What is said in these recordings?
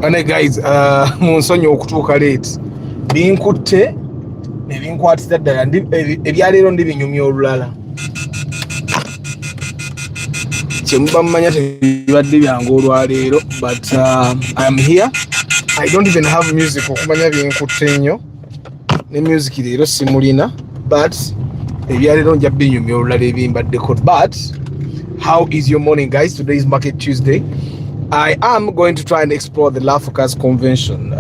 Ane guys, munsonyi okutuuka late. Binkutte ne binkwatira ddala ebyaleero ndi binyumya olulala. Kyemuba mumanya tebibadde byange olwaleero, but I am here. I don't even have music okumanya binkutte ennyo. Ne music leero simulina, but ebyaleero nja binyumya olulala ebimbaddeko. But how is your morning, guys? Today is Market Tuesday. I am going to try and explore the Lafocus Convention.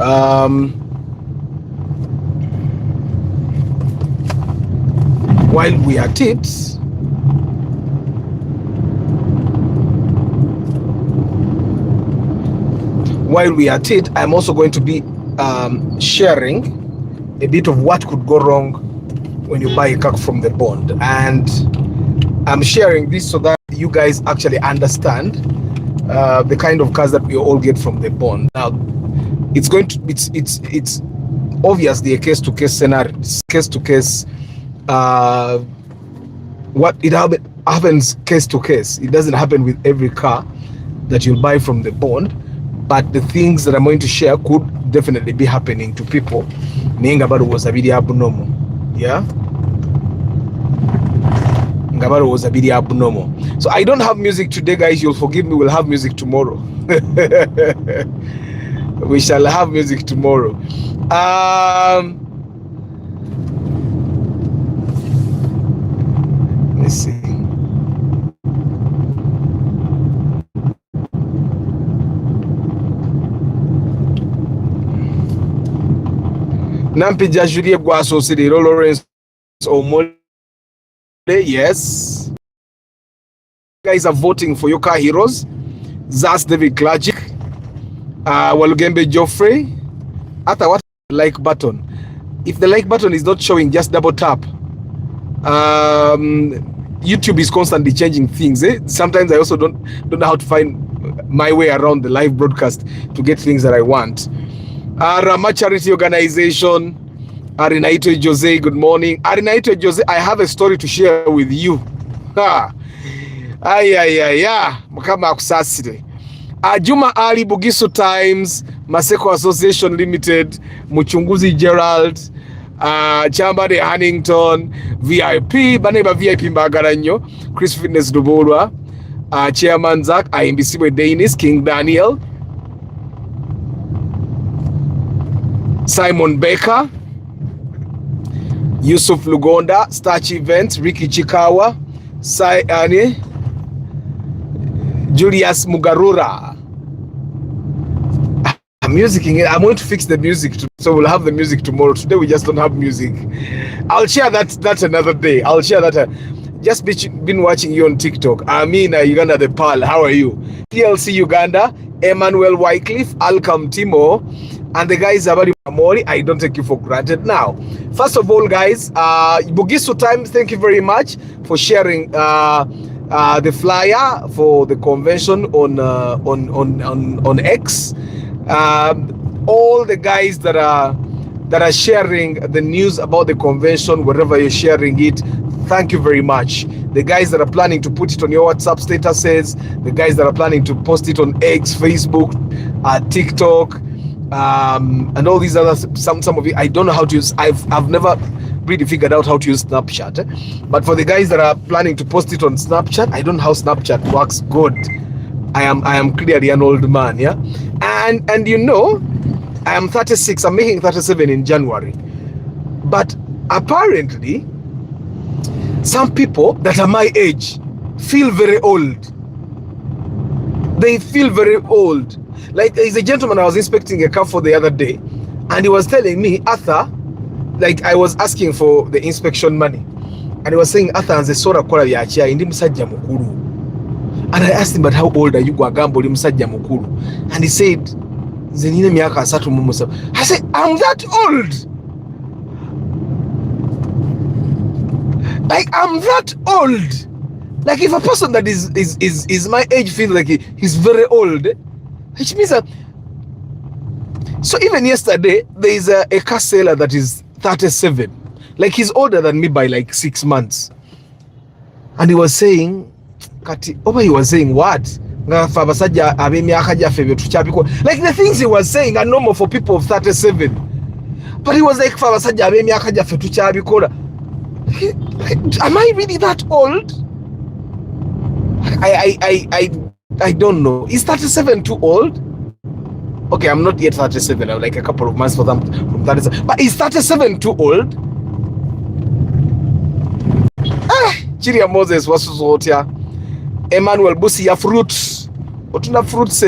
While we are at it, I'm also going to be sharing a bit of what could go wrong when you buy a car from the bond, and I'm sharing this so that you guys actually understand the kind of cars that we all get from the bond. Now, it's obviously a case-to-case scenario. It's case-to-case. What it happens case-to-case. It doesn't happen with every car that you'll buy from the bond, but the things that I'm going to share could definitely be happening to people. Ngabaro was a video abnormal. Yeah. Ngabaro was a video abnormal. So I don't have music today, guys. You'll forgive me. We'll have music tomorrow. We shall have music tomorrow. Let's see. Nampija Julie Guaso City, Lawrence Omole. Yes. You guys are voting for your car heroes. Zas David Klagic, Walugembe Joffrey. After what like button? If the like button is not showing, just double tap. YouTube is constantly changing things. Sometimes I also don't know how to find my way around the live broadcast to get things that I want. Rama Charity Organization, Arinaito Jose, good morning. Arinaito Jose, I have a story to share with you. Mukama akusasire. Juma Ali Bugisu Times, Maseko Association Limited, Muchunguzi Gerald, Chambade Huntington, VIP, Baneba VIP Mbagaranyo, Chris Fitness Dubolwa, Chairman Zach, IMBC Danis, King Daniel, Simon Baker, Yusuf Lugonda, Starch Events, Ricky Chikawa, Julius Mugarura. I'm going to fix the music, so we'll have the music tomorrow. Today we just don't have music. I'll share that another day. I'll share that. Just been watching you on TikTok. Amina Uganda the Pearl. How are you? TLC Uganda, Emmanuel Wycliffe, Alcam Timo, and the guys Abadi Mamori. I don't take you for granted. Now, first of all, guys, Bugisu Time, thank you very much for sharing the flyer for the convention on X. All the guys that are sharing the news about the convention, wherever you're sharing it, thank you very much. The guys that are planning to put it on your WhatsApp statuses, the guys that are planning to post it on X, Facebook, TikTok, and all these other, some of you, I don't know how to use. I've never really figured out how to use Snapchat, but for the guys that are planning to post it on Snapchat, I don't know how Snapchat works. Good. I am clearly an old man, yeah, and you know, I am 36. I'm making 37 in January, but apparently, some people that are my age feel very old. They feel very old. Like, there's a gentleman I was inspecting a car for the other day, and he was telling me, Arthur, like I was asking for the inspection money, and he was saying, Arthur, and the sora kola yachi indi musajja mukuru. And I asked him, but how old are you? Gwagambo li musajja mukuru. And he said, Zenine miaka asatu mumusa. I said, I'm that old. Like, I'm that old. Like, if a person that is my age feels like he's very old, which means that. So even yesterday, there is a car seller that is 37. Like, he's older than me by like 6 months. And he was saying, what? nga fa abasajja ab'emyaka gyaffe bye tukyabikola. Like the things he was saying are normal for people of 37, but he was like fa abasajja ab'emyaka gyaffe tukyabikola. Am I really that old? I don't know. Is 37 too old? Okay, I'm not yet 37. I'm like a couple of months for them from 37. But is 37 too old? Chiria Moses wasuzotya. Emmanuel Busia fruits. Otuna fruits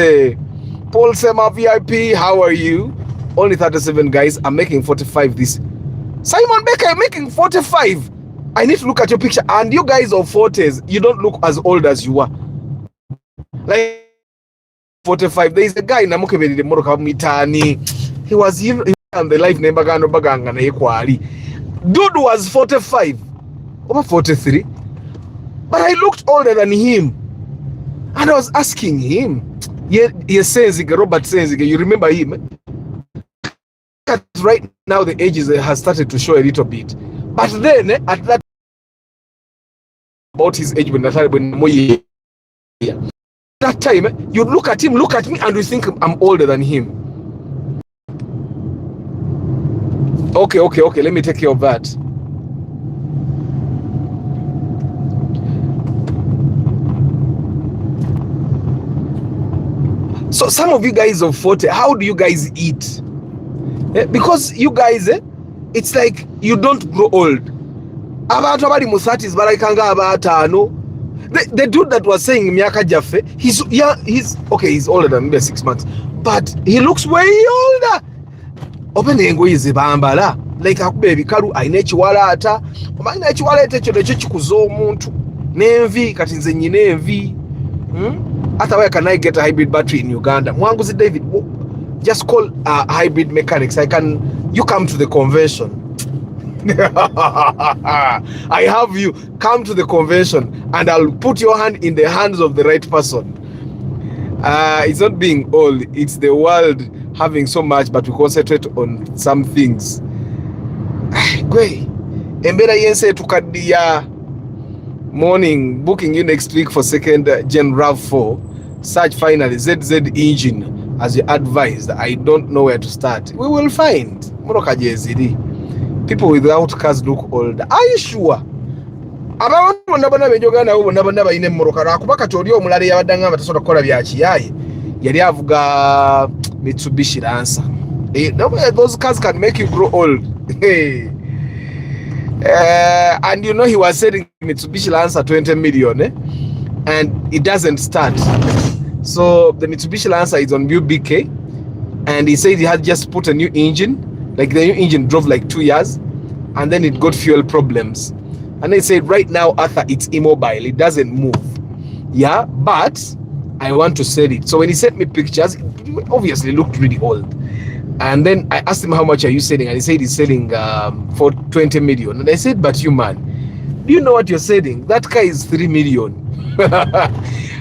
Paul Sema VIP, how are you? Only 37 guys. I'm making 45 this. Simon Baker, I'm making 45. I need to look at your picture. And you guys of 40s, you don't look as old as you are. Like 45. There is a guy in Namukebeli de Moroka Mitani. He was on the live name Bagano Baganga na Equali. Dude was 45. Over 43. But I looked older than him. And I was asking him. He says, Robert says, you remember him? Right now the age has started to show a little bit. But then at that about his age when that time you look at him, look at me, and you think I'm older than him. Okay, let me take care of that. So some of you guys of 40, how do you guys eat? Because you guys, it's like you don't grow old. About abali mu 30s balikanga abatano. The dude that was saying Myaka Jaffe, he's okay, he's older than maybe 6 months, but he looks way older. Open engoyi zibambala like akubebi kalu aine chiwala ata omanya chiwala ete kyo kikuza omuntu n'envi kati nze nyine envi. Ata where can I get a hybrid battery in Uganda? Mwanguzi David, just call hybrid mechanics. You come to the convention. I have you come to the convention and I'll put your hand in the hands of the right person. It's not being old, it's the world having so much, but we concentrate on some things. Embera yense tukadiya morning, booking you next week for second Gen RAV4. Search finally ZZ engine as you advised. I don't know where to start. We will find. People without cars look old. Are you sure? Abantu nabana bejogana ubo nabana bayine mmorokara kubaka toli omulale yabadanga batasobola kola byakiyaye yali avuga Mitsubishi Lancer. Those cars can make you grow old. And you know he was selling Mitsubishi Lancer 20 million, and it doesn't start. So the Mitsubishi Lancer is on UBK, and he said he had just put a new engine. Like the new engine drove like 2 years, and then it got fuel problems. And they said right now, Arthur, it's immobile. It doesn't move. Yeah, but I want to sell it. So when he sent me pictures, it obviously looked really old. And then I asked him, how much are you selling? And he said he's selling for 20 million. And I said, but you man, do you know what you're selling? That car is 3 million.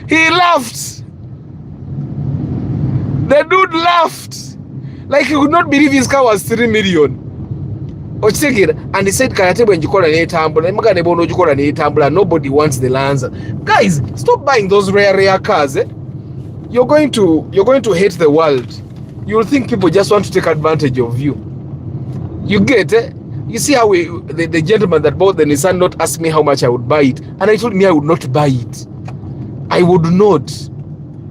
He laughed. The dude laughed. Like he could not believe his car was 3 million. And he said, nobody wants the Lancer. Guys, stop buying those rare cars. You're going to hate the world. You'll think people just want to take advantage of you. You get it? You see how the gentleman that bought the Nissan not asked me how much I would buy it. And I told me I would not buy it. I would not.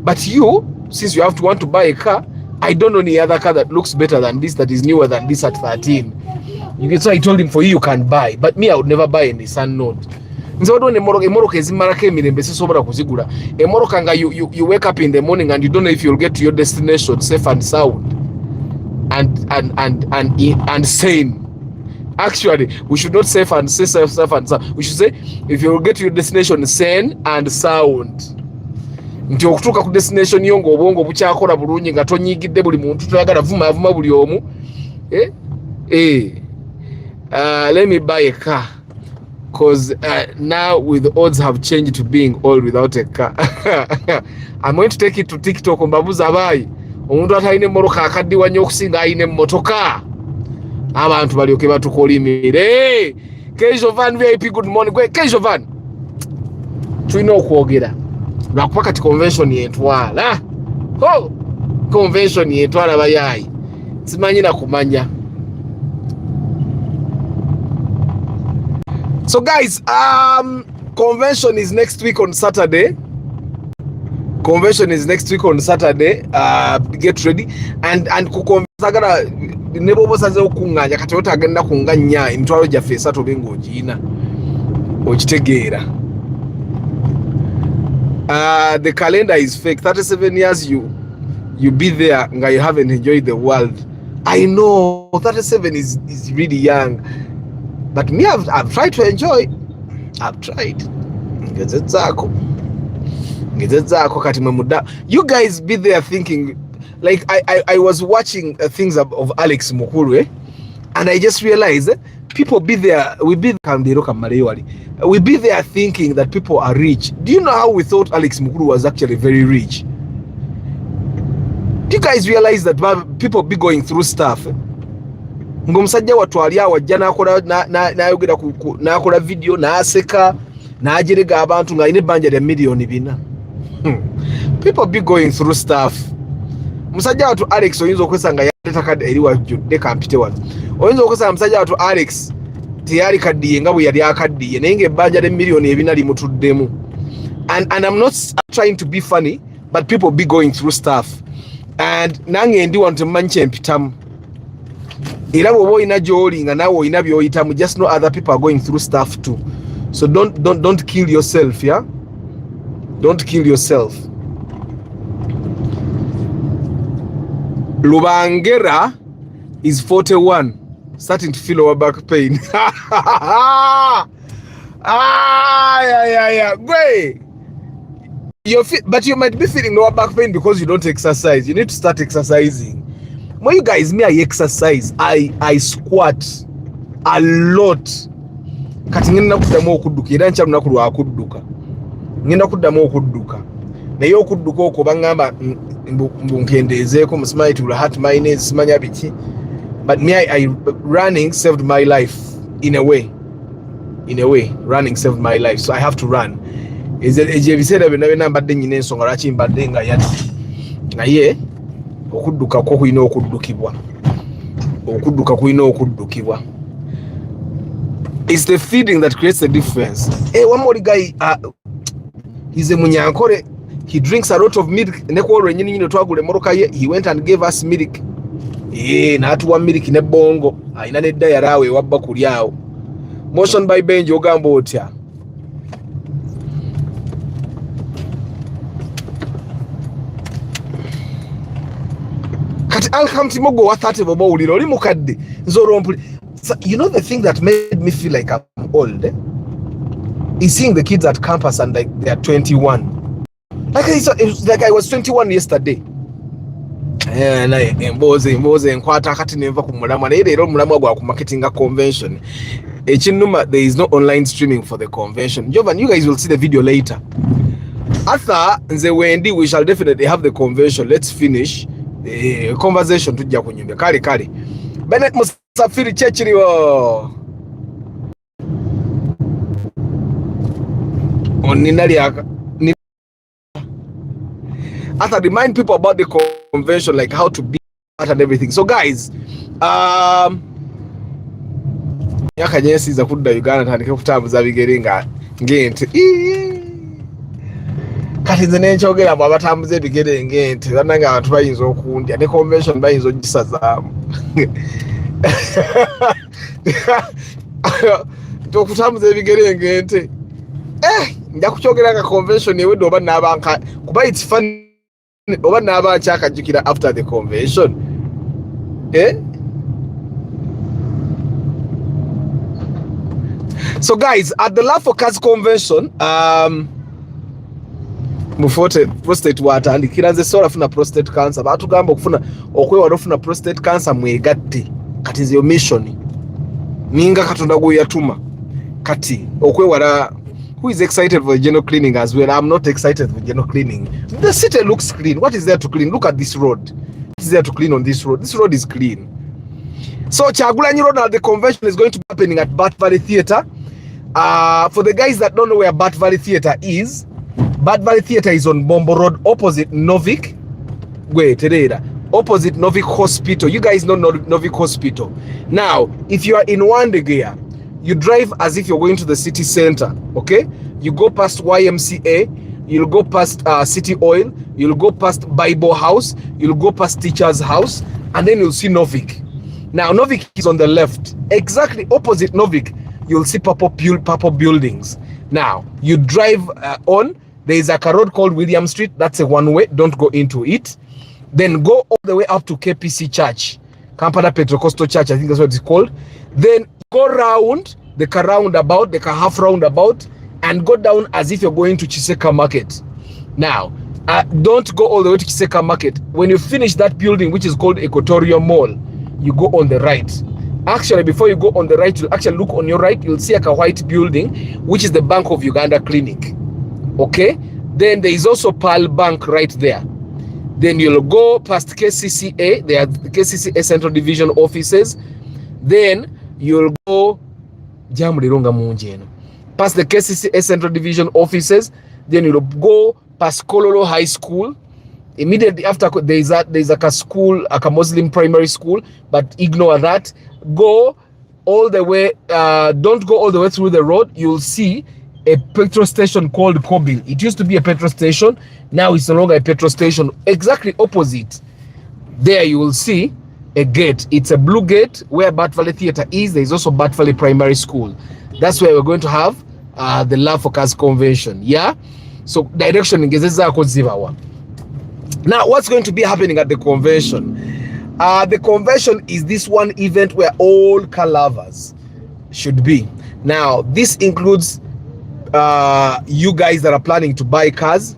But you, since you have to want to buy a car, I don't know any other car that looks better than this, that is newer than this at 13. So I told him, for you can buy. But me, I would never buy a Nissan Note. You wake up in the morning and you don't know if you'll get to your destination safe and sound and sane. Actually, we should not say safe and sound. We should say if you'll get to your destination sane and sound. Nti okutuuka ku destination yo ng'obwongo bukyakola bulungi nga tonyigidde buli muntu toyagala vuma buli omu. Let me buy a car. Because now with the odds have changed to being old without a car. I'm going to take it to TikTok. Mbabuza abayi omuntu atalina emmoroka akaddiwa nnyo okusinga alina emmotoka. Abantu balyoke batukolimire. Kejovan VIP, good morning. Kejovan, tulina okwogera. lwakuba kati convention yetwala convention yetwala bayayi simanyi na kumanya. So guys, convention is next week on Saturday. Convention is next week on Saturday. Get ready and kukonvensagala nebo bosaze okunganya kati otagenda kunganya emitwalo gyaffe esatu bengo ogina okitegeera. The calendar is fake. 37 years you be there nga you haven't enjoyed the world. I know 37 is really young, but me I've tried to enjoy. I've tried. You guys be there thinking like I was watching things of Alex Mukuru, and I just realized people be there. We be there thinking that people are rich. Do you know how we thought Alex Mukuru was actually very rich? Do you guys realize that people be going through stuff? Ngomusajja watwalya wajja nakola video naseka najerega abantu nga ine banja ya milioni bina. People be going through stuff. Musajja watu Alex oyinza okwesanga yaleta kadi eri wajjudde kampite wano. Oyinza okwesanga musajja watu Alex tiyali kadi nga bwe yali akaddiye naye ng'ebbanja lya milioni ebina limutuddemu. And I'm not trying to be funny, but people be going through stuff. And nange ndi want to manche empitamu. Era bw'oba oyina gy'oli nga naawe oyina by'oyitamu, just know other people are going through stuff too. So don't kill yourself, yeah? Don't kill yourself. Lubangera is 41, starting to feel our back pain. Yeah. Great. But you might be feeling lower back pain because you don't exercise. You need to start exercising. When you guys, me, I exercise. I squat a lot. Kati ngenda kuddamu okudduka era nkya lunaku lwakuduka. Ngenda kuddamu okudduka. Naye okudduka okwo bangamba mbunkendeezeeko musimanyi to hurt my knees simanya biki. But me, I running saved my life in a way. Running saved my life. So I have to run. Ebiseera byonna mbadde nnyina ensonga lwaki mbadde nga yadde. Naye okudduka kwo kulina okuddukibwa. It's the feeding that creates the difference. Hey, one more guy, he's a munyankore. He drinks a lot of milk. He went and gave us milk. Natuwa milk ne bongo. Aina nedda yarawe wabba kulyawo. Motion by Benji ogamba otya. Kati alhamti mogo wa 30 bobo uliro oli mukadde nzoro mpuli. So, you know the thing that made me feel like I'm old is seeing the kids at campus and like they are 21. Like it's like I was 21 yesterday. And I emboze nkwata kati neva ku mulamwa naye leero mulamwa gwa ku marketing convention. Echinuma, there is no online streaming for the convention. Jovan, you guys will see the video later. After nze wendi, we shall definitely have the convention. Let's finish the conversation tujja kunyumya kale. Bennett Musafiri Chechiriwo. After remind people about the convention, like how to be and everything. So guys, yakanyesi za kudda Uganda tandike kutambuza bigeringa ngente. Kati nze nenkyogera abo abatambuza ebigere ngente bannanga abantu bayinza okundya ne convention bayinza ogisazaamu. Tokutambuza ebigere ngente. Nja kukyogera nga convention ewedde oba n'abanka kuba it's fun oba n'abanki akajjukira after the convention. So guys, at the Love for Cars convention, mufote prostate watandikira nze sola funa prostate cancer batugamba okufuna okwewala ofuna prostate cancer mwegatte kati nze yo mission ninga katonda gwe yatuma kati okwewala. Who is excited for the general cleaning as well? I'm not excited for general cleaning. The city looks clean. What is there to clean? Look at this road. What is there to clean on this road? This road is clean. So Chagulanyi Road, the convention is going to be happening at Bat Valley Theatre. For the guys that don't know where Bat Valley Theatre is, Bat Valley Theatre is on Bombo Road, opposite Novik. Opposite Novik Hospital. You guys know Novik Hospital. Now, if you are in Wandegea, you drive as if you're going to the city center, okay? You go past YMCA, you'll go past City Oil, you'll go past Bible House, you'll go past Teacher's House, and then you'll see Novik. Now, Novik is on the left. Exactly opposite Novik, you'll see purple buildings. Now, you drive on, there is a road called William Street. That's a one-way. Don't go into it. Then go all the way up to KPC Church, Kampala Pentecostal Church, I think that's what it's called. Then go round the roundabout, the half roundabout, and go down as if you're going to Chiseka Market. Now, don't go all the way to Chiseka Market. When you finish that building, which is called Equatorial Mall, you go on the right. Actually, before you go on the right, you'll actually look on your right, you'll see like a white building, which is the Bank of Uganda Clinic. Okay? Then there is also Pearl Bank right there. Then you'll go past KCCA, there are the KCCA Central Division offices. Then you'll go past the KCCA Central Division offices. Then you'll go past Kololo High School. Immediately after, there's like a school, like a Muslim primary school, but ignore that. Go all the way, don't go all the way through the road. You'll see a petrol station called Kobil. It used to be a petrol station. Now it's no longer a petrol station. Exactly opposite. There you will see a gate. It's a blue gate where Bat Valley Theatre is. There is also Bat Valley Primary School. That's where we're going to have the Love for Cars convention. Yeah? So direction in Zivawa. Now, what's going to be happening at the convention? The convention is this one event where all car lovers should be. Now, this includes you guys that are planning to buy cars.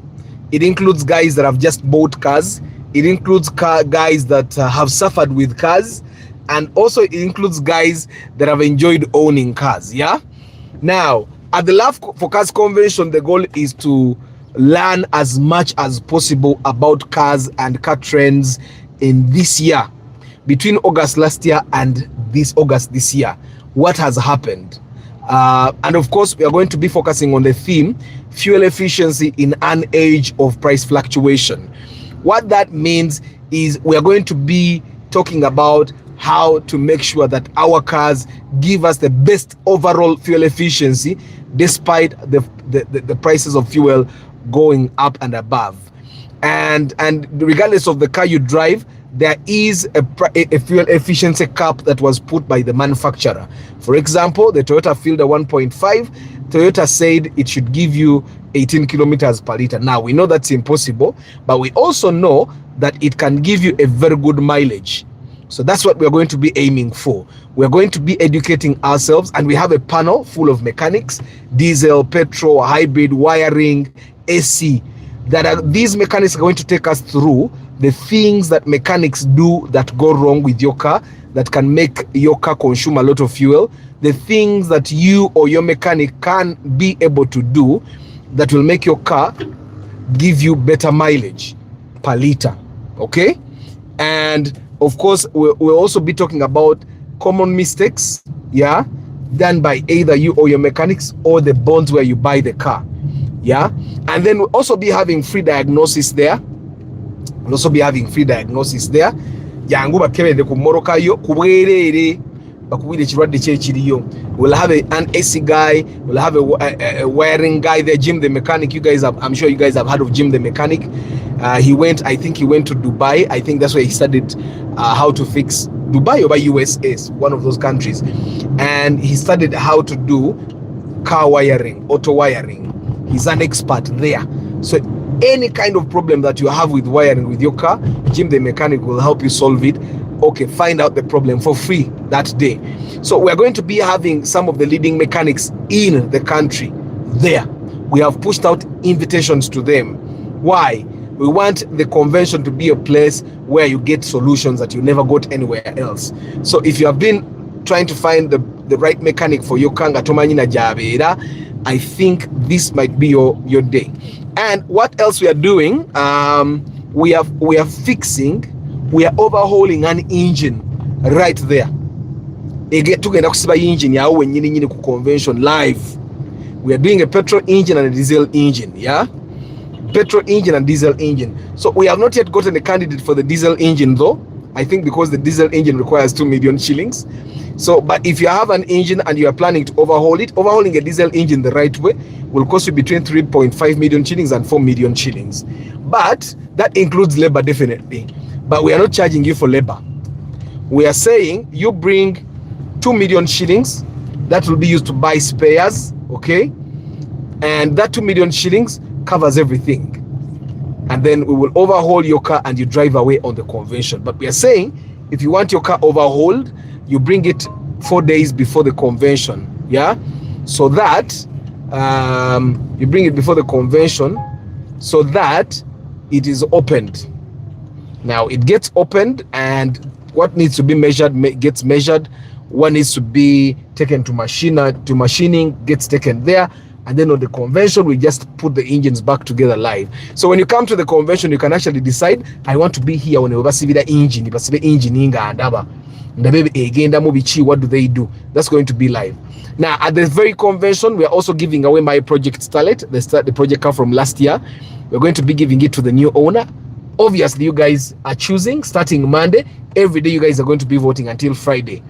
It includes guys that have just bought cars. It includes guys that have suffered with cars. And also it includes guys that have enjoyed owning cars. Yeah. Now, at the Love for Cars convention, the goal is to learn as much as possible about cars and car trends in this year. Between August last year and this August this year, what has happened? And of course, we are going to be focusing on the theme, fuel efficiency in an age of price fluctuation. What that means is we are going to be talking about how to make sure that our cars give us the best overall fuel efficiency despite the prices of fuel going up and above. And regardless of the car you drive, there is a fuel efficiency cap that was put by the manufacturer. For example, the Toyota Fielder 1.5, Toyota said it should give you 18 kilometers per liter. Now, we know that's impossible, but we also know that it can give you a very good mileage. So that's what we're going to be aiming for. We're going to be educating ourselves, and we have a panel full of mechanics, diesel, petrol, hybrid, wiring, AC. These mechanics are going to take us through the things that mechanics do that go wrong with your car, that can make your car consume a lot of fuel, the things that you or your mechanic can be able to do that will make your car give you better mileage per liter. Okay? And of course, we'll also be talking about common mistakes, yeah, done by either you or your mechanics or the bonds where you buy the car. Yeah, and then we'll also be having free diagnosis there. We'll also be having free diagnosis there. Yangu bakebende ku moroka yo kubwerere bakubire kirwadde kyekiriyo. We'll have an AC guy. We'll have a wiring guy there. Jim the mechanic. You guys I'm sure you guys have heard of Jim the mechanic. I think he went to Dubai. I think that's where he studied how to fix Dubai or by USA, one of those countries, and he studied how to do car wiring, auto wiring. He's an expert there. So any kind of problem that you have with wiring with your car, Jim the mechanic will help you solve it. Okay, find out the problem for free that day. So we're going to be having some of the leading mechanics in the country there. We have pushed out invitations to them. Why? We want the convention to be a place where you get solutions that you never got anywhere else. So if you have been trying to find the right mechanic for your car, I think this might be your day. And what else we are doing? We are overhauling an engine right there. Convention live. We are doing a petrol engine and a diesel engine. Yeah. petrol engine and diesel engine. So we have not yet gotten a candidate for the diesel engine though. I think because the diesel engine requires 2 million shillings. So, but if you have an engine and you are planning to overhaul it, overhauling a diesel engine the right way will cost you between 3.5 million shillings and 4 million shillings. But that includes labor definitely. But we are not charging you for labor. We are saying you bring 2 million shillings that will be used to buy spares, okay? And that 2 million shillings covers everything. And then we will overhaul your car and you drive away on the convention. But we are saying if you want your car overhauled, you bring it 4 days before the convention, yeah? So that you bring it before the convention so that it is opened. Now it gets opened, and what needs to be measured gets measured. What needs to be taken to machining gets taken there. And then on the convention, we just put the engines back together live. So when you come to the convention, you can actually decide, I want to be here when you see the engine, what do they do? That's going to be live. Now, at the very convention, we are also giving away my project Starlet. The project come from last year. We're going to be giving it to the new owner. Obviously, you guys are choosing starting Monday. Every day, you guys are going to be voting until Friday.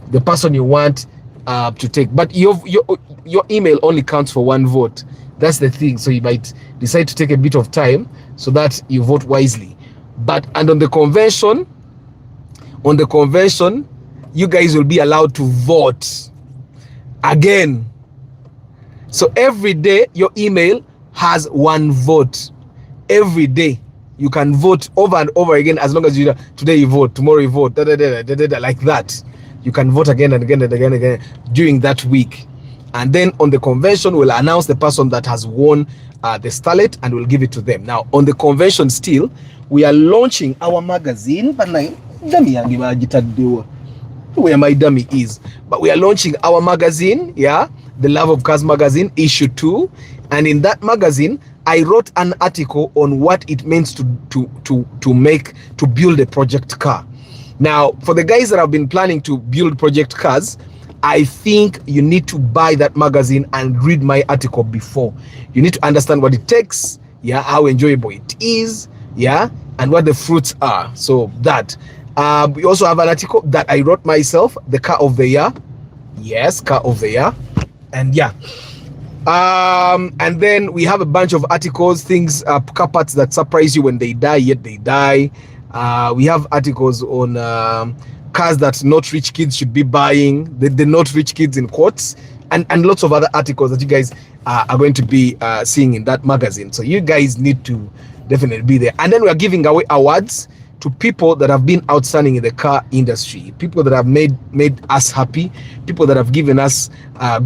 The person you want to take, but your email only counts for 1 vote. That's the thing. So you might decide to take a bit of time so that you vote wisely. And on the convention, you guys will be allowed to vote again. So every day your email has 1 vote. Every day you can vote over and over again, as long as you today you vote, tomorrow you vote, like that. You can vote again and again and again and again during that week. And then on the convention, we'll announce the person that has won the Starlet and we'll give it to them. Now, on the convention still, we are launching our magazine. But where my dummy is. But we are launching our magazine, yeah, the Love of Cars magazine, issue 2. And in that magazine, I wrote an article on what it means to build a project car. Now, for the guys that have been planning to build project cars, I think you need to buy that magazine and read my article before. You need to understand what it takes, yeah, how enjoyable it is, yeah, and what the fruits are. So that. We also have an article that I wrote myself, the car of the year. Yes, car of the year. And yeah. And then we have a bunch of articles, things, car parts that surprise you when they die, yet they die. We have articles on cars that not rich kids should be buying, the not rich kids in quotes, and lots of other articles that you guys are going to be seeing in that magazine. So you guys need to definitely be there. And then we are giving away awards to people that have been outstanding in the car industry, people that have made us happy, people that have given us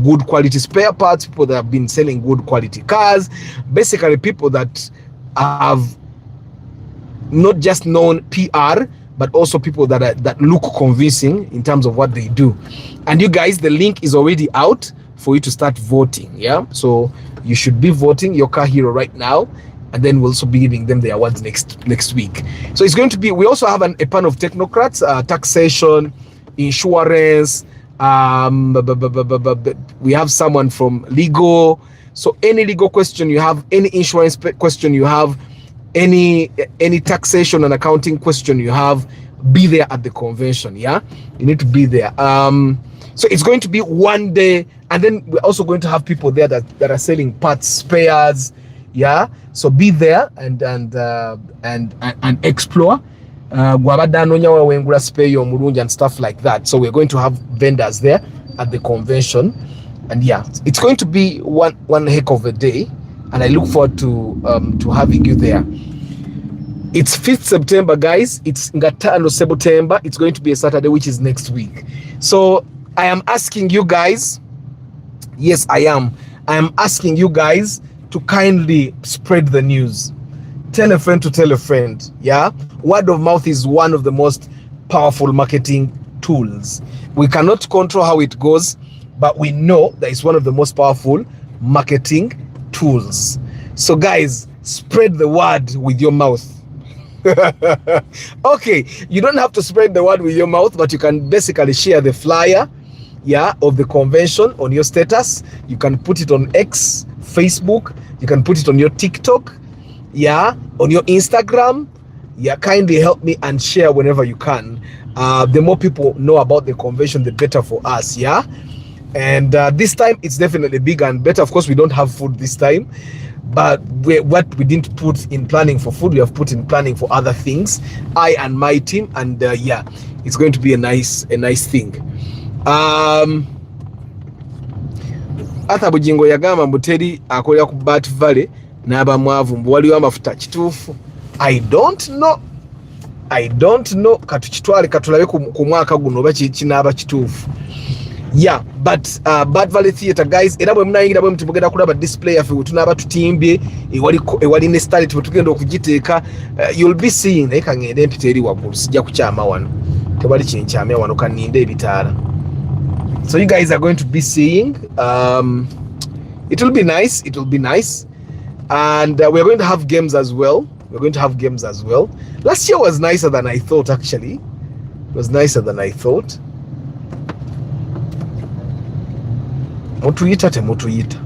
good quality spare parts, people that have been selling good quality cars, basically people that have not just known PR, but also people that look convincing in terms of what they do. And you guys, the link is already out for you to start voting. Yeah, so you should be voting your car hero right now, and then we'll also be giving them the awards next week. So it's going to be, we also have a panel of technocrats, taxation, insurance, we have someone from legal. So any legal question you have, any insurance question you have, any taxation and accounting question you have, be there at the convention. Yeah, you need to be there. So it's going to be 1 day, and then we're also going to have people there that are selling parts, spares. Yeah, so be there and explore and stuff like that. So we're going to have vendors there at the convention, and yeah, it's going to be one heck of a day, and I look forward to having you there. It's 5th September, guys. It's Ngatano September. It's going to be a Saturday, which is next week. So I am asking you guys, yes, I am asking you guys to kindly spread the news. Tell a friend to tell a friend. Yeah, word of mouth is one of the most powerful marketing tools. We cannot control how it goes, but we know that it's one of the most powerful marketing tools. So guys, spread the word with your mouth. Okay, you don't have to spread the word with your mouth, but you can basically share the flyer, yeah, of the convention on your status. You can put it on X, Facebook, you can put it on your TikTok, yeah, on your Instagram. Yeah, kindly help me and share whenever you can. The more people know about the convention, the better for us. Yeah. And this time it's definitely bigger and better. Of course, we don't have food this time, but what we didn't put in planning for food, we have put in planning for other things. I and my team, and yeah, it's going to be a nice thing. Arthur Bugingo yagamba mbuteri akolera ku Bat Valley n'aba mwavu mbu waliwo amafuta kituufu. I don't know katukitwale katulabe ku mwaka guno oba kinaaba kituufu. Yeah, but Bat Valley Theatre guys, era bwe munayingira bwe mutugenda kulaba display yaffe tunaba tutimbye ewali ne style tugenda okugiteeka, you'll be seeing naye kangende empita eri waggulu sijja kukyama wano, tewali kyenkyamya wano kaninde ebitaala. So you guys are going to be seeing, it will be nice, and we're going to have games as well. Last year was nicer than I thought, actually. It was nicer than I thought. Mutuyita temutuyita.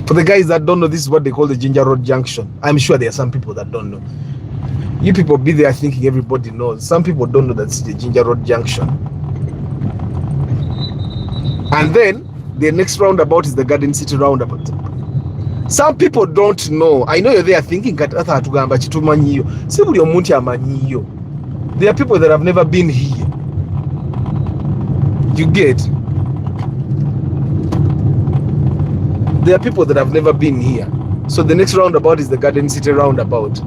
For the guys that don't know, this is what they call the Ginger Road Junction. I'm sure there are some people that don't know. You people be there thinking everybody knows. Some people don't know that's the Ginger Road Junction. And then the next roundabout is the Garden City roundabout. Some people don't know. I know you're there thinking katata tugamba kitumanyiyo. Si buli omuntu amanyiyo. There are people that have never been here. You get? There are people that have never been here. So the next roundabout is the Garden City roundabout.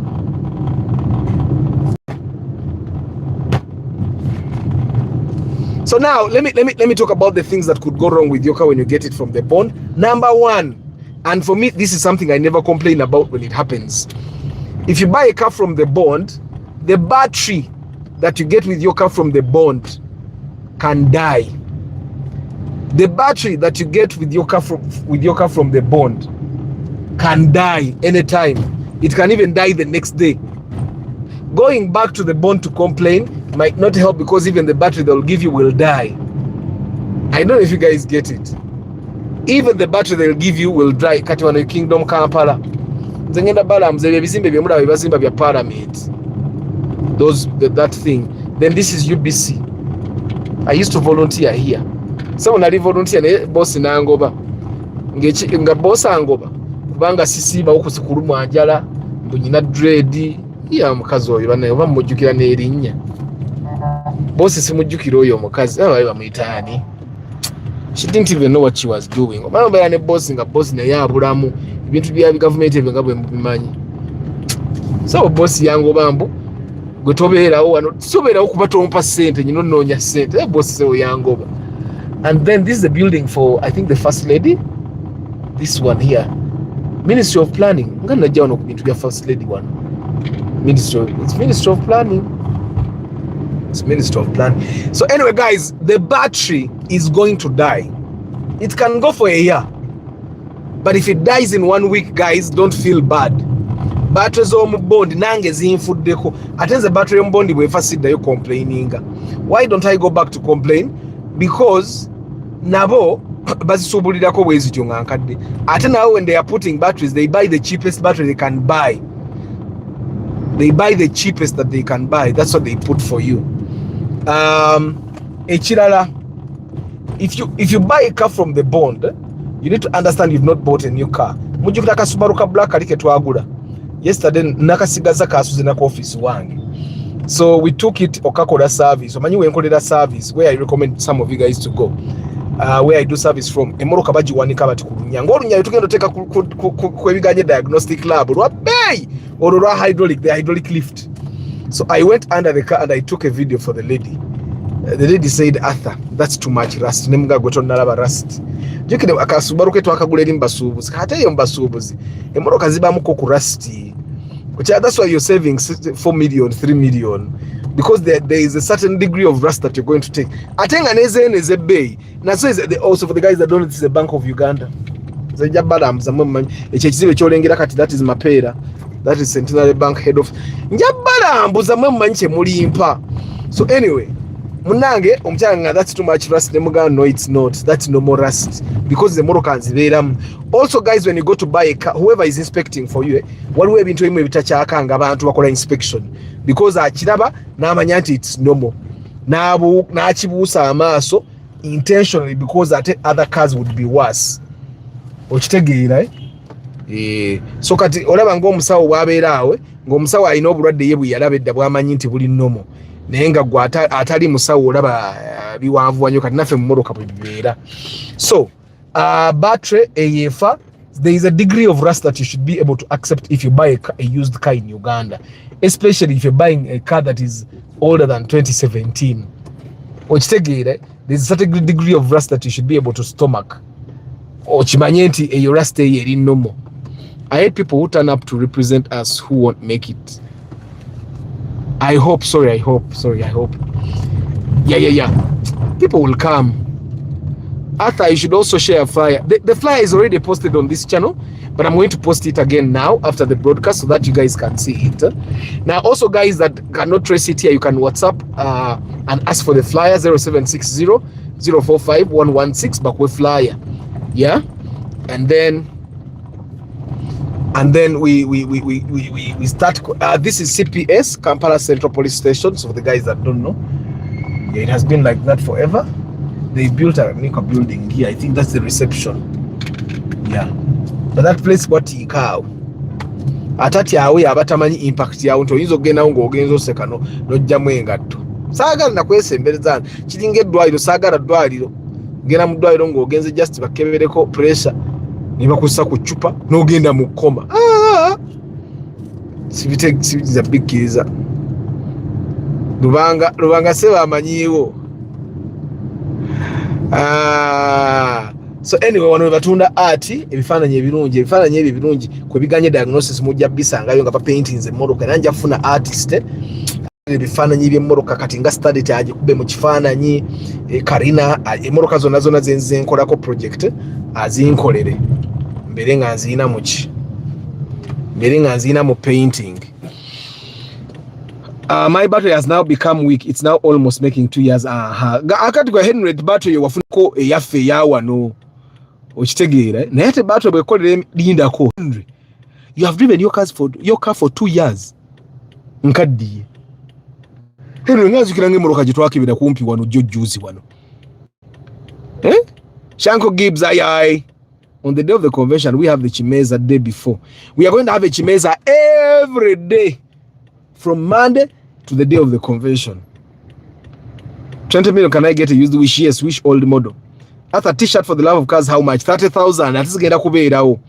So now let me talk about the things that could go wrong with your car when you get it from the bond. Number one, and for me this is something I never complain about when it happens. If you buy a car from the bond, the battery that you get with your car from the bond can die. The battery that you get with your car from the bond can die anytime. It can even die the next day. Going back to the bond to complain might not help, because even the battery they'll give you will die. I don't know if you guys get it. Even the battery they'll give you will die. Kati wano Kingdom Kampala. Nzengenda bala mzebe bizimbe bya mula bizimba bya Parliament. That thing. Then this is UBC. I used to volunteer here. So nali volunteer ne boss nangoba. Nga boss angoba. Kubanga sisiba okusikulu mwanjala, mbunyina dread. Ya mukazi oyo banayo bamujjukira n'erinnya. Boss simujjukira oyo mukazi. Abaye bamuyitaani. She didn't even know what she was doing. Omwana baya ne boss nga boss naye abulamu. Ebintu bya government ebyo nga bwe mubimanyi. So boss yango bambu gwe tobeerawo wano. Tobeerawo kuba tompa ssente nyino nnoonya ssente. Boss sewo yangoba. And then this is the building for, I think, the First Lady. This one here. Ministry of Planning. Nga najja wano ku bintu bya First Lady one. It's Ministry of Planning. It's Ministry of Planning. So anyway, guys, the battery is going to die. It can go for a year. But if it dies in 1 week, guys, don't feel bad. Batteries on bond nange zinfuddeko. Atenze battery on bond bwe fasidda yo complaining. Why don't I go back to complain? Because nabo bazisubulirako bwezityo nga nkadde. Ate now when they are putting batteries, they buy the cheapest battery they can buy. They buy the cheapest that they can buy. That's what they put for you. Echirala, if you buy a car from the bond, you need to understand you've not bought a new car. Mujukira ka Subaru ka black kalike twagula. Yesterday nakasigaza kasuze na office wange. So we took it okakola service. Omanyi we nkolera service where I recommend some of you guys to go. Where I do service from. Emoroka bagiwanika bati kulunya. Ngolunya tugenda teka ku ebiganye diagnostic lab. Lwa bay or lwa hydraulic, the hydraulic lift. So I went under the car and I took a video for the lady. The lady said, Arthur, that's too much rust. Nemuga goto nalaba rust. Jukide akasubaru ke twakagula eri mbasubuzi. Kate yo mbasubuzi. Emoroka zibamu ko ku rusty. That's why you're saving 4 million, 3 million. Because there is a certain degree of rust that you're going to take. Atenga neze bay. Na so is also for the guys that don't know, this is the Bank of Uganda. That is Mapera. That is Centenary Bank head of. So anyway, Munange omukyanga that's too much rust nemuga no it's not, that's no more rust because the motor zibeeramu. Also guys, when you go to buy a car, whoever is inspecting for you waliwo ebintu ebimu ebitakyakanga abantu bakola inspection because akiraba n'amanya nti it's normal n'akibuusa amaaso intentionally because other cars would be worse. Okitegeera so kati olaba ng'omusawo bw'abeera awe ng'omusawo alina obulwadde ye bwe yalaba edda bw'amanyi nti buli normal naye nga gwe atali musawo olaba biwanvu wanyo kati naffe mu motoka bwe bibeera. So battery eyefa, there is a degree of rust that you should be able to accept if you buy a used car in Uganda, especially if you're buying a car that is older than 2017. Okitegeera, there's a certain degree of rust that you should be able to stomach. Okimanye nti eyo rust eyo eri normal. I hate people who turn up to represent us who won't make it. I hope. Yeah. People will come. Arthur, you should also share a flyer. The flyer is already posted on this channel, but I'm going to post it again now after the broadcast so that you guys can see it. Now, also guys that cannot trace it here, you can WhatsApp and ask for the flyer 0760 045 116 back with flyer. Yeah, and then we start. This is CPS, Kampala Central Police Station. So for the guys that don't know, yeah, it has been like that forever. They built a Nika building here. I think that's the reception. Yeah, but that place got cow. Atati awe abatamanyi impact yawo ntoyinza okugenda ngo ogenzo sekano nojjamu engatto. Saagala nakwesembezana kiringa eddwaliro, saagala ddwaliro genda mu ddwaliro ng'ogenze just bakebereko pressure ne bakussa ku ccupa n'ogenda mu kkoma. Sibitiza bikkiriza Lubanga se bamanyiiwo. So anyway, wano batunda art ebifaananyi ebirungi kwe biganye diagnosis mujja bisangayo nga painting emmotoka nanja funa artist ebifaananyi by'emmoroka kati nga study taje kube mu kifaananyi Karina emmoroka zonna zenze nkolako project azinkolere mbere nga nzina mu painting. My battery has now become weak. It's now almost making 2 years. Akati kwa Henry battery wafuniko eyaffe yawano okitegeera naye te battery bwekolere lindako. Henry, you have driven your car for 2 years. Nkaddiye Henry ngazukira ng'emmoroka gye twakibira kumpi wano jjuzi wano. Shanko Gibbs aye. On the day of the convention, we have the Chimeza day before. We are going to have a Chimeza every day from Monday to the day of the convention. 20 million, can I get a used wish? Yes, wish old model. After t-shirt for the love of cars, how much? 30,000. That is get a kubeirao.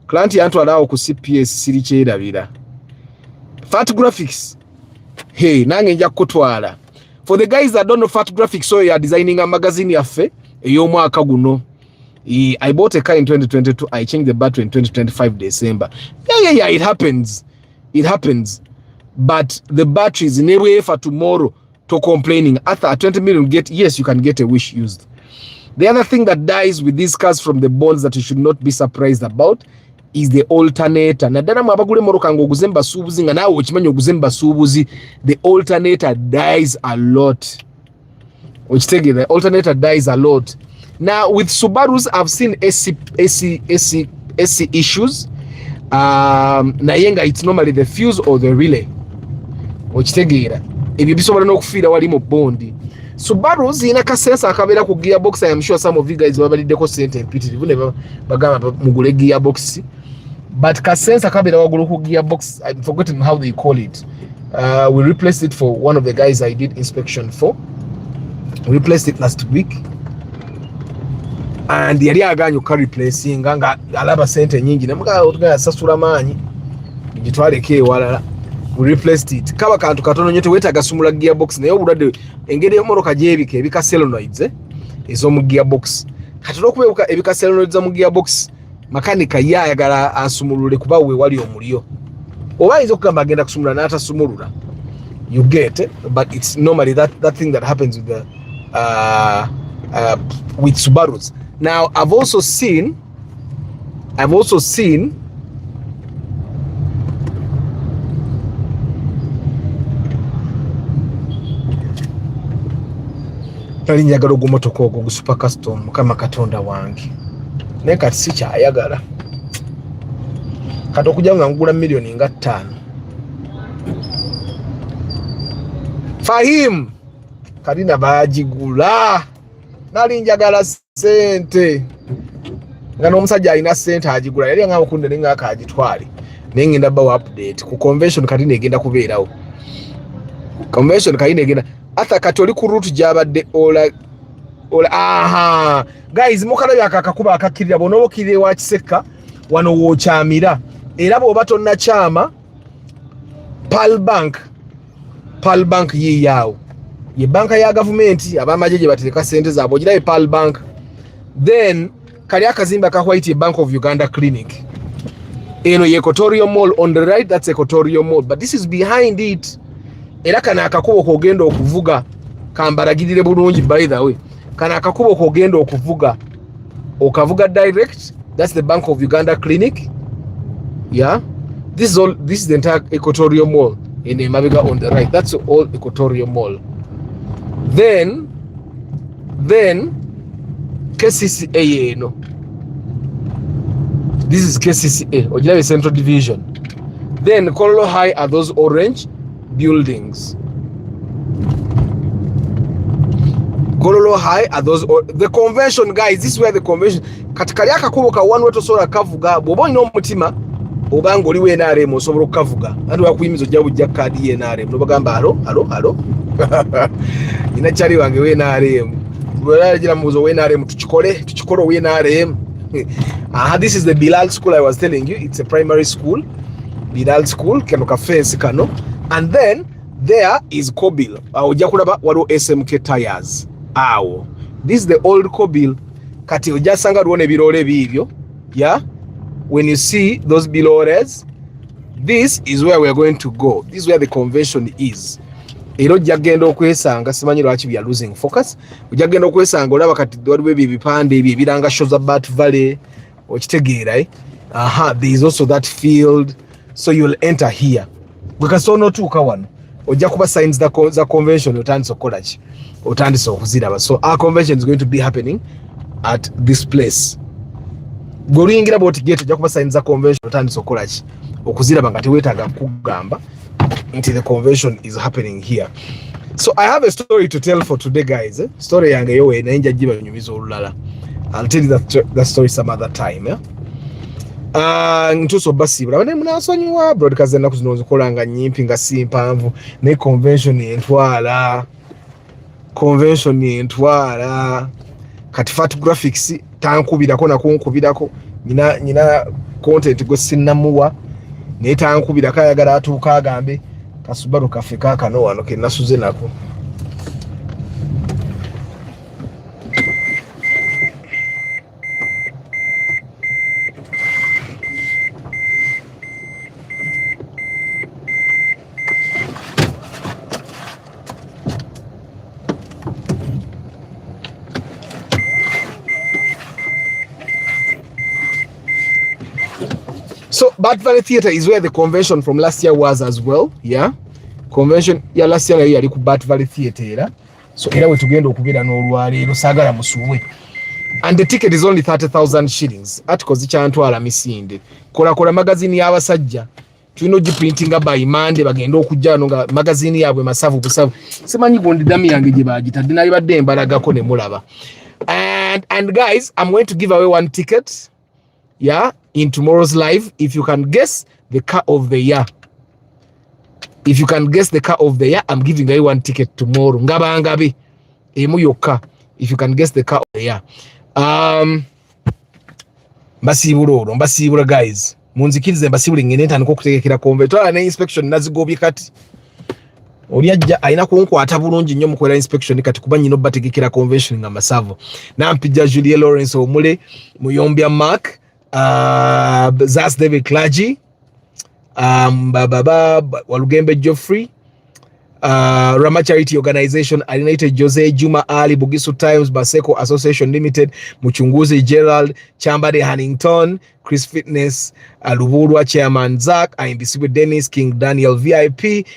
Client yantu alao ku CPS siriche davida. Fat graphics. Hey, nange nja kutwala. For the guys that don't know Fat graphics, so you are designing a magazine yafe. Eyo mwaka guno. I bought a car in 2022. I changed the battery in 2025 December. Yeah. It happens. But the battery is in a way for tomorrow to complaining. After 20 million, yes, you can get a wish used. The other thing that dies with these cars from the bonds that you should not be surprised about is the alternator. Nadana mabagule moroka ngo guzemba subuzi nga nawe okimanyi guzemba subuzi. The alternator dies a lot. The alternator dies a lot. Now with Subarus, I've seen AC issues. Nayenga, it's normally the fuse or the relay. Okitegeera ebyo bisobola n'okufiira wali mu bondi. Subaru zina ka sensor akabeera ku gearbox. I am sure some of you guys babaliddeko sente empitirivu ne bagamba mugule gearbox, but ka sensor akabeera wagulu ku gearbox. I've forgotten how they call it. We replaced it for one of the guys I did inspection for. We replaced it last week and yali aganye ka replacing nga alaba sente nyingi namuga otugaya sasula maanyi gitwaleko ewalala. We replaced it. Kaba kantu katono nyote weta gasumula gearbox naye obulwadde engeri y'emmoroka gyebika ebika solenoids ez'omu gearbox. Katono okubebuka ebika solenoids mu gearbox makanika yayagala asumulule kuba we wali omulyo. Oba ayinza okugamba agenda kusumula n'atasumulula. You get, but it's normally that thing that happens with the with Subarus. Now I've also seen nali njagala ogumotoka ogwo super custom mukama katonda wange naye kati sikyayagala kati okujja nga ngugula millioni nga 5 Fahim kati nabagigula nali njagala sente nga n'omusajja alina sente agigula yali nga okundene nga akagitwale naye ngenda bawa update ku convention kati negenda kubeerawo convention kati negenda ata kati oli ku route gyabadde ola aha guys mukalabya akakakuba akakirira bonobo kirire wa Kiseka wano wokyamira era bwoba tonnakyama Pal Bank yiyaawo ye banka ya government abamaje gye batereka sente zaabo ogirabe Pal Bank then kali akazimba ka White Bank of Uganda Clinic eno ye Equatorial Mall on the right, that's Equatorial Mall, but this is behind it. Era kana akakubo kogenda okuvuga kambaragirire bulungi, by the way, kana akakubo kogenda okuvuga okavuga direct, that's the Bank of Uganda Clinic. Yeah, this is the entire Equatorial Mall in Mabega on the right, that's all Equatorial Mall. Then KCCA, no, this is KCCA, Ojinabe Central Division. Then Kololo High are those orange buildings. Kololo High are those, the convention, guys, this is where the convention, katikali akakuboka one way to sola kavuga, bobo ino mutima, obango oliwe NRM osobola kavuga. Andi wakuyimizo jabu jakadi NRM. No bagamba halo. Ina chali wange we NRM. Bwala jira muzo we NRM tuchikolo we NRM. This is the Bilal school I was telling you. It's a primary school. Bilal school kano kafensi kano. And then there is Kobil. Ojakulaba walo SMK tires. Awo. This is the old Kobil. Kati ojasanga ruone birole bibyo. Yeah. When you see those bilores, this is where we are going to go. This is where the convention is. Ero jagenda okwesanga simanyi lwaki bya losing focus. Ojagenda okwesanga olaba kati waliwo ebipande ebyo ebiranga shows about valley okitegeera eh. There is also that field, so you'll enter here. Bwekasono tuuka wano ojja kuba signs za convention otandise okukola ki, otandise okuziraba. So our convention is going to be happening at this place. Goringira boti gate ojja kuba signs za convention otandise okukola ki, okuziraba nga teweetaaga kugamba until the convention is happening here. So I have a story to tell for today, guys. Story yange yowe na inja jiba nyumizo ulala. I'll tell you that story some other time. Ntuso basi bwana munasonyiwa broadcast na kuzinozo kolanga nyimpi nga simpanvu ne convention entwala kati fat graphics tankubirako na kunkubirako nyina content go sinnamuwa ne tankubira kayagala atuuka agambe Kasubaru kafe kaka no wano ke nasuze nako. So Bat Valley Theatre is where the convention from last year was as well. Yeah, convention ya last year yali ku Bat Valley Theatre era. So era we tugenda okubira n'olwaleero sagala musuwe. And the ticket is only 30,000 shillings. Articles ikyantwala misinde. Kola magazine y'abasajja. Tulina ogiprintinga by Monday bagenda okujja no nga magazine yabwe masavu busavu. Simanyi gondi dami yange gye bagitadde nayo badde embalagako ne mulaba. And guys, I'm going to give away one ticket. Yeah, in tomorrow's live, if you can guess the car of the year. If you can guess the car of the year, I'm giving away one ticket tomorrow. Ngabangabi emu yokka. If you can guess the car of the year. Mbasibula guys. Munzikirize mbasibula ngene ntandika okutegekera convention na inspection nazigobye kati. Oliajja aina kunkwata bulungi nnyo mukwera inspection kati kuba nyino bategekera convention nga masavu. Nampija Julie Lawrence omule Muyombya Mark. Zas David Clergy, Walugembe Geoffrey, Rama Charity Organization, Alinated Jose, Juma Ali, Bugisu Times, Baseko Association Limited, Muchunguzi Gerald, Chambade Hannington, Chris Fitness, Luburwa Chairman Zach, IMBC Dennis, King Daniel VIP,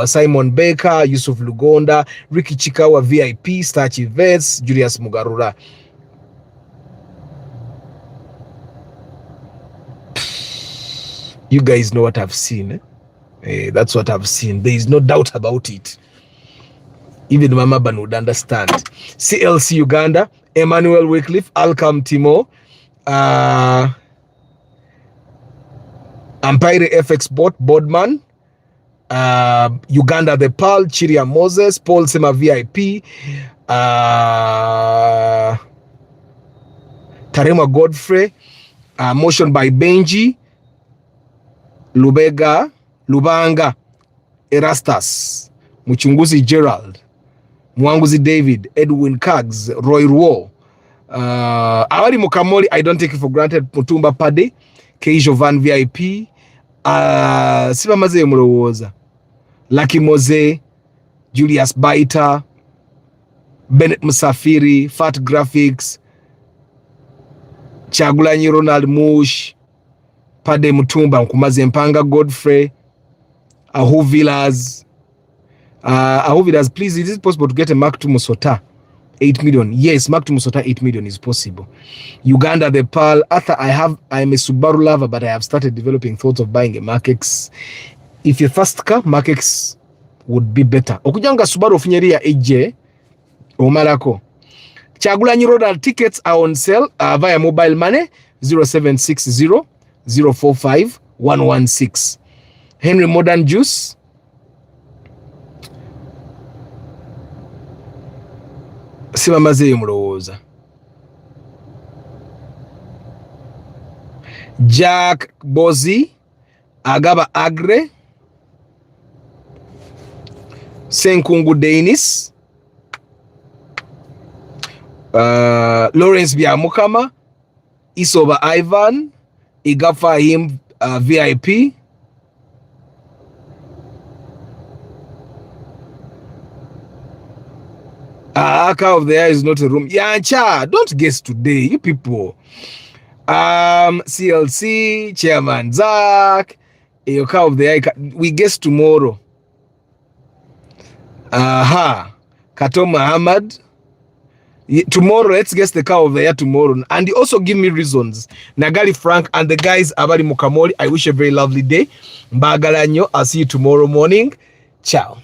Simon Baker, Yusuf Lugonda, Ricky Chikawa VIP, Stachi Vets, Julius Mugarura. You guys know what I've seen, eh? That's what I've seen. There is no doubt about it. Even Mama Ban would understand. CLC Uganda, Emmanuel Wycliffe, Alcam Timo, Empire FX Bot, Bodman, Uganda the Pearl, Chiria Moses, Paul Sema VIP, Tarema Godfrey, Motion by Benji, Lubanga, Erastus, Muchunguzi Gerald, Mwanguzi David, Edwin Kags, Roy Ruo, Awari Mukamori, I don't take it for granted, Mutumba Pade, Keijo Van VIP, Siba Maze Murowoza, Lucky Moze, Julius Baita, Bennett Musafiri, Fat Graphics, Chagulanyi Ronald Mush, Pade Mutumba, Nkumaze Mpanga Godfrey, Ahu Villas, please, is it possible to get a Mark to Musota 8 million? Yes, Mark to Musota 8 million is possible. Uganda the Pearl, Arthur, I'm a Subaru lover, but I have started developing thoughts of buying a Mark X. If your first car, Mark X would be better. Okujanga Subaru Finyeria AJ, Omarako. Chagulanyi Road tickets are on sale via mobile money 0760 045 116. Henry Modern Juice, Sibamaze Murowoza, Jack Bozi, Agaba Agre, Senkungu Dennis, Lawrence Biamukama, Isoba Ivan, Igafa him VIP, Car of the Year is not a room. Yancha, don't guess today, you people. CLC, Chairman Zach, your Car of the Year, we guess tomorrow. Kato Muhammad. Tomorrow, let's guess the Car of the Year tomorrow. And you also give me reasons. Nagali Frank and the guys, Abari Mukamori, I wish you a very lovely day. Mbagalanyo, I'll see you tomorrow morning. Ciao.